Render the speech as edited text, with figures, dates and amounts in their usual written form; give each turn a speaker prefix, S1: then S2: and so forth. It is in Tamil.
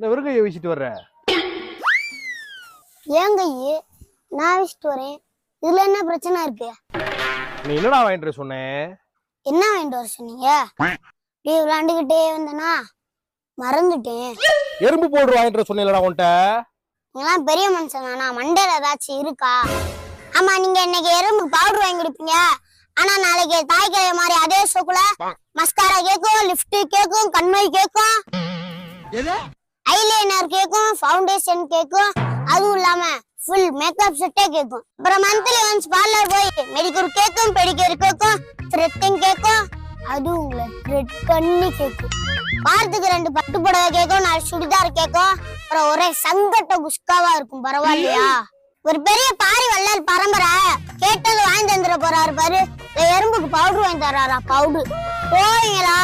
S1: இந்த வெறும் கையை வீசிட்டு வர்ற.
S2: ஏன் கையே நான் வச்சுட்டு வரேன். இதுல என்ன பிரச்சனை இருக்கு?
S1: நீ என்னடா வாங்கிட்டு சொன்னேன்?
S2: என்ன வாங்கிட்டு வர சொன்னீங்க? அப்படியே விளையாண்டுகிட்டே வந்தனா மறந்துட்டேன்.
S1: எறும்பு போடு வாங்கிட்டு சொன்னீங்களா உன்கிட்ட?
S2: நீங்களாம் பெரிய மனுஷன் தானா? மண்டையில ஏதாச்சும் இருக்கா? ஆமா, நீங்க இன்னைக்கு எறும்புக்கு பவுடர் வாங்கி கொடுப்பீங்க. ஆனா நாளைக்கு தாய்க்கிழமை மாதிரி அதே ஷோக்குல மஸ்காரா கேக்கும், லிப்ட் கேக்கும், கண்மை கேக்கும், ஐலைனர் கேக்கும், ஃபவுண்டேஷன் கேக்கும், அதுவும் இல்லாம ஃபுல் மேக்கப் செட்டே கேக்கும். அப்புறம் மந்த்லி ஒன்ஸ் பார்லர் போய் மெடிக்கூர் கேக்கும், பெடிக்கூர் கேக்கும், த்ரெட்டிங் கேக்கும், அது உங்களை த்ரெட் பண்ணி கேக்கும். வாரத்துக்கு 2 பட்டு புடவை கேக்கும், 4 சுடிதார் கேக்கும். அப்புறம் ஒரே சங்கட்ட குஸ்காவா இருக்கும். பரவாயில்லையா? ஒரு பெரிய பாரி வள்ளல் பரம்பரை கேட்டது வாங்கி தந்துட போறாரு பாரு. எறும்புக்கு பவுடர் வாங்கி தர்றாரா? பவுடர் போவீங்களா?